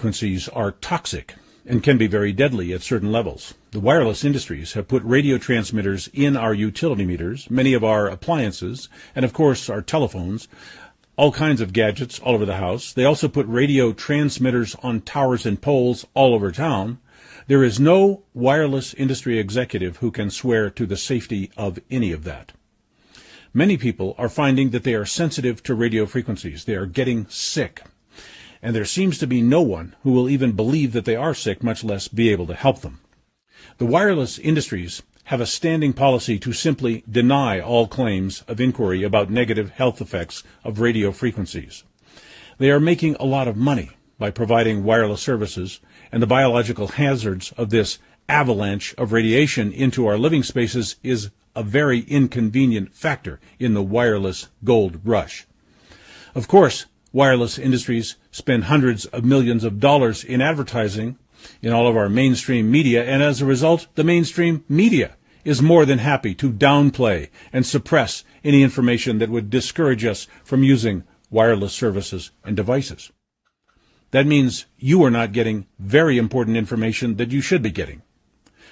frequencies are toxic and can be very deadly at certain levels. The wireless industries have put radio transmitters in our utility meters, many of our appliances, and of course our telephones, all kinds of gadgets all over the house. They also put radio transmitters on towers and poles all over town. There is no wireless industry executive who can swear to the safety of any of that. Many people are finding that they are sensitive to radio frequencies. They are getting sick. And there seems to be no one who will even believe that they are sick, much less be able to help them. The wireless industries have a standing policy to simply deny all claims of inquiry about negative health effects of radio frequencies. They are making a lot of money by providing wireless services, and the biological hazards of this avalanche of radiation into our living spaces is a very inconvenient factor in the wireless gold rush. Of course, wireless industries spend hundreds of millions of dollars in advertising in all of our mainstream media, and as a result, the mainstream media is more than happy to downplay and suppress any information that would discourage us from using wireless services and devices. That means you are not getting very important information that you should be getting.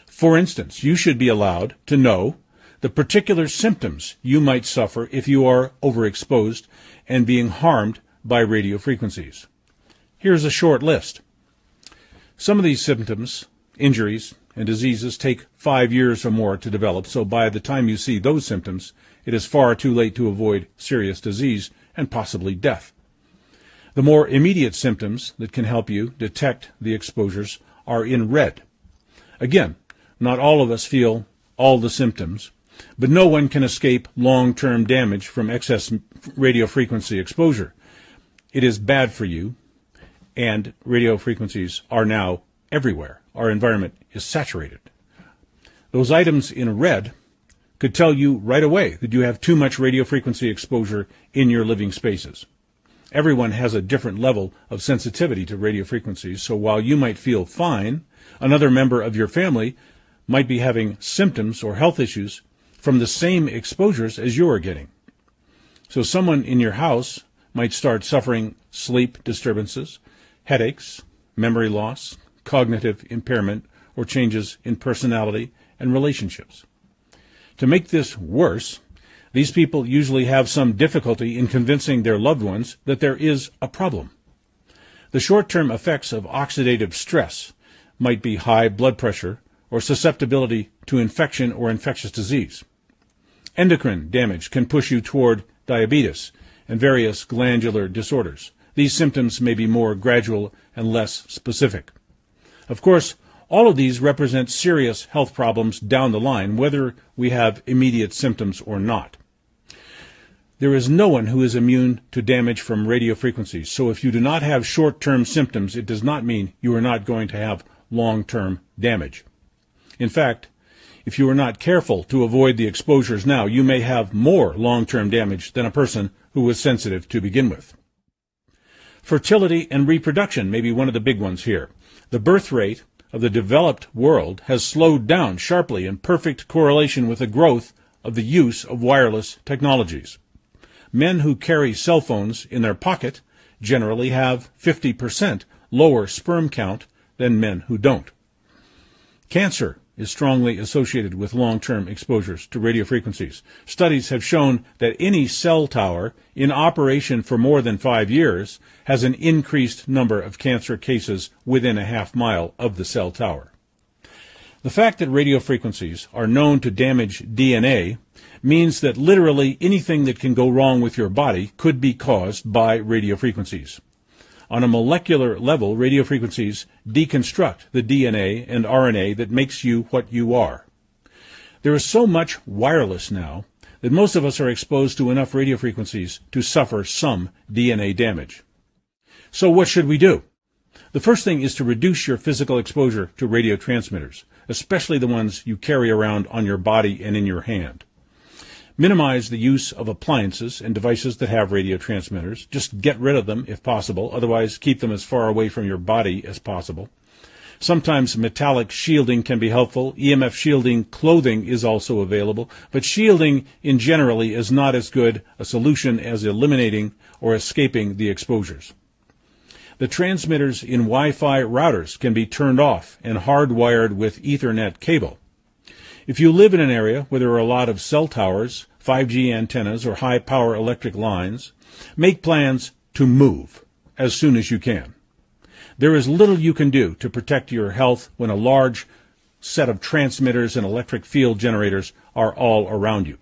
For instance, you should be allowed to know the particular symptoms you might suffer if you are overexposed and being harmed by radio frequencies. Here's a short list. Some of these symptoms, injuries, and diseases take 5 years or more to develop, so by the time you see those symptoms, it is far too late to avoid serious disease and possibly death. The more immediate symptoms that can help you detect the exposures are in red. Again, not all of us feel all the symptoms, but no one can escape long-term damage from excess radio frequency exposure. It is bad for you, and radio frequencies are now everywhere. Our environment is saturated. Those items in red could tell you right away that you have too much radio frequency exposure in your living spaces. Everyone has a different level of sensitivity to radio frequencies, so while you might feel fine, another member of your family might be having symptoms or health issues from the same exposures as you are getting. So someone in your house might start suffering sleep disturbances, headaches, memory loss, cognitive impairment, or changes in personality and relationships. To make this worse, these people usually have some difficulty in convincing their loved ones that there is a problem. The short-term effects of oxidative stress might be high blood pressure or susceptibility to infection or infectious disease. Endocrine damage can push you toward diabetes and various glandular disorders. These symptoms may be more gradual and less specific. Of course, all of these represent serious health problems down the line, whether we have immediate symptoms or not. There is no one who is immune to damage from radio frequencies, so if you do not have short-term symptoms, it does not mean you are not going to have long-term damage. In fact, if you are not careful to avoid the exposures now, you may have more long-term damage than a person who was sensitive to begin with. Fertility and reproduction may be one of the big ones here. The birth rate of the developed world has slowed down sharply in perfect correlation with the growth of the use of wireless technologies. Men who carry cell phones in their pocket generally have 50% lower sperm count than men who don't. Cancer is strongly associated with long-term exposures to radio frequencies. Studies have shown that any cell tower in operation for more than 5 years has an increased number of cancer cases within a half mile of the cell tower. The fact that radio frequencies are known to damage DNA means that literally anything that can go wrong with your body could be caused by radio frequencies. On a molecular level, radio frequencies deconstruct the DNA and RNA that makes you what you are. There is so much wireless now that most of us are exposed to enough radio frequencies to suffer some DNA damage. So what should we do? The first thing is to reduce your physical exposure to radio transmitters, especially the ones you carry around on your body and in your hand. Minimize the use of appliances and devices that have radio transmitters. Just get rid of them if possible. Otherwise, keep them as far away from your body as possible. Sometimes metallic shielding can be helpful. EMF shielding clothing is also available. But shielding in generally is not as good a solution as eliminating or escaping the exposures. The transmitters in Wi-Fi routers can be turned off and hardwired with Ethernet cable. If you live in an area where there are a lot of cell towers, 5G antennas, or high-power electric lines, make plans to move as soon as you can. There is little you can do to protect your health when a large set of transmitters and electric field generators are all around you.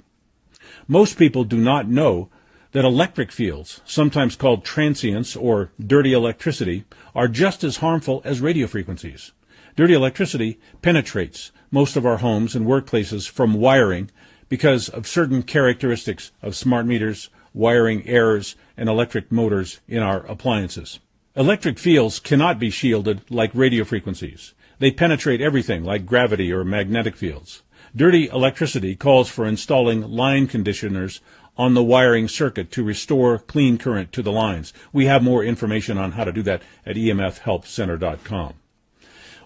Most people do not know that electric fields, sometimes called transients or dirty electricity, are just as harmful as radio frequencies. Dirty electricity penetrates most of our homes and workplaces from wiring because of certain characteristics of smart meters, wiring errors, and electric motors in our appliances. Electric fields cannot be shielded like radio frequencies. They penetrate everything like gravity or magnetic fields. Dirty electricity calls for installing line conditioners on the wiring circuit to restore clean current to the lines. We have more information on how to do that at emfhelpcenter.com.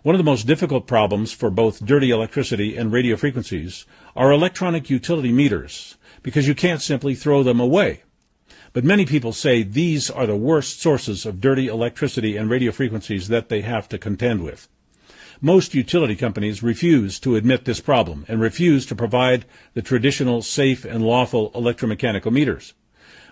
One of the most difficult problems for both dirty electricity and radio frequencies are electronic utility meters, because you can't simply throw them away. But many people say these are the worst sources of dirty electricity and radio frequencies that they have to contend with. Most utility companies refuse to admit this problem and refuse to provide the traditional safe and lawful electromechanical meters.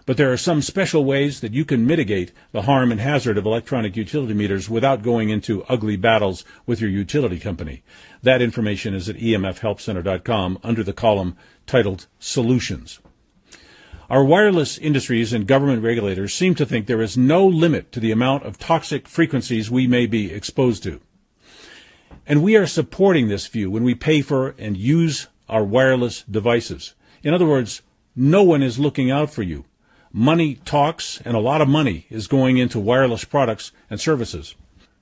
But there are some special ways that you can mitigate the harm and hazard of electronic utility meters without going into ugly battles with your utility company. That information is at emfhelpcenter.com under the column titled Solutions. Our wireless industries and government regulators seem to think there is no limit to the amount of toxic frequencies we may be exposed to. And we are supporting this view when we pay for and use our wireless devices. In other words, no one is looking out for you. Money talks, and a lot of money is going into wireless products and services.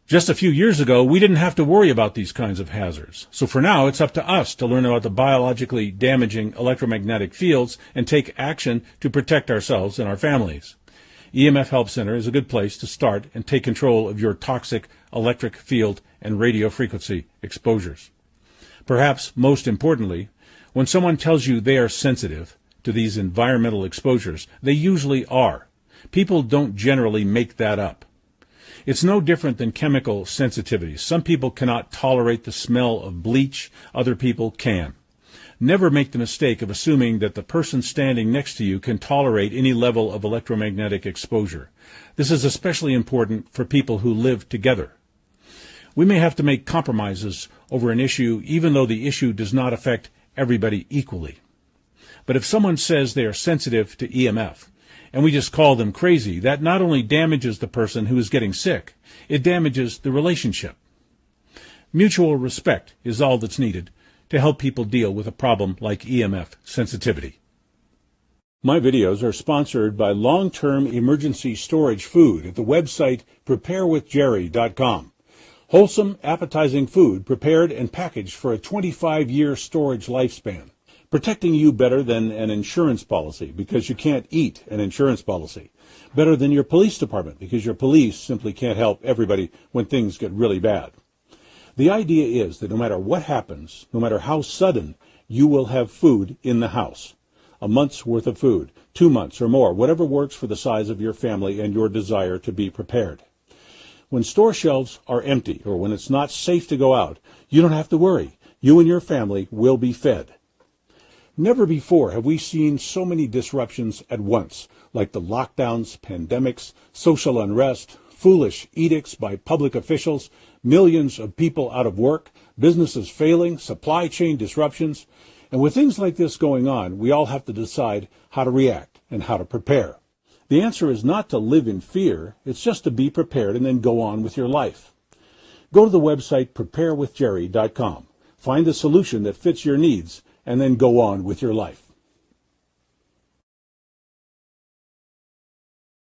Just a few years ago, we didn't have to worry about these kinds of hazards. So for now, it's up to us to learn about the biologically damaging electromagnetic fields and take action to protect ourselves and our families. EMF Help Center is a good place to start and take control of your toxic electric field and radio frequency exposures. Perhaps most importantly, when someone tells you they are sensitive to these environmental exposures, they usually are. People don't generally make that up. It's no different than chemical sensitivities. Some people cannot tolerate the smell of bleach, other people can. Never make the mistake of assuming that the person standing next to you can tolerate any level of electromagnetic exposure. This is especially important for people who live together. We may have to make compromises over an issue even though the issue does not affect everybody equally. But if someone says they are sensitive to EMF, and we just call them crazy, that not only damages the person who is getting sick, it damages the relationship. Mutual respect is all that's needed to help people deal with a problem like EMF sensitivity. My videos are sponsored by long-term emergency storage food at the website preparewithjerry.com. Wholesome, appetizing food prepared and packaged for a 25-year storage lifespan. Protecting you better than an insurance policy because you can't eat an insurance policy. Better than your police department because your police simply can't help everybody when things get really bad. The idea is that no matter what happens, no matter how sudden, you will have food in the house. A month's worth of food, 2 months or more, whatever works for the size of your family and your desire to be prepared. When store shelves are empty or when it's not safe to go out, you don't have to worry. You and your family will be fed. Never before have we seen so many disruptions at once, like the lockdowns, pandemics, social unrest, foolish edicts by public officials, millions of people out of work, businesses failing, supply chain disruptions. And with things like this going on, we all have to decide how to react and how to prepare. The answer is not to live in fear, it's just to be prepared and then go on with your life. Go to the website preparewithjerry.com. Find the solution that fits your needs and then go on with your life.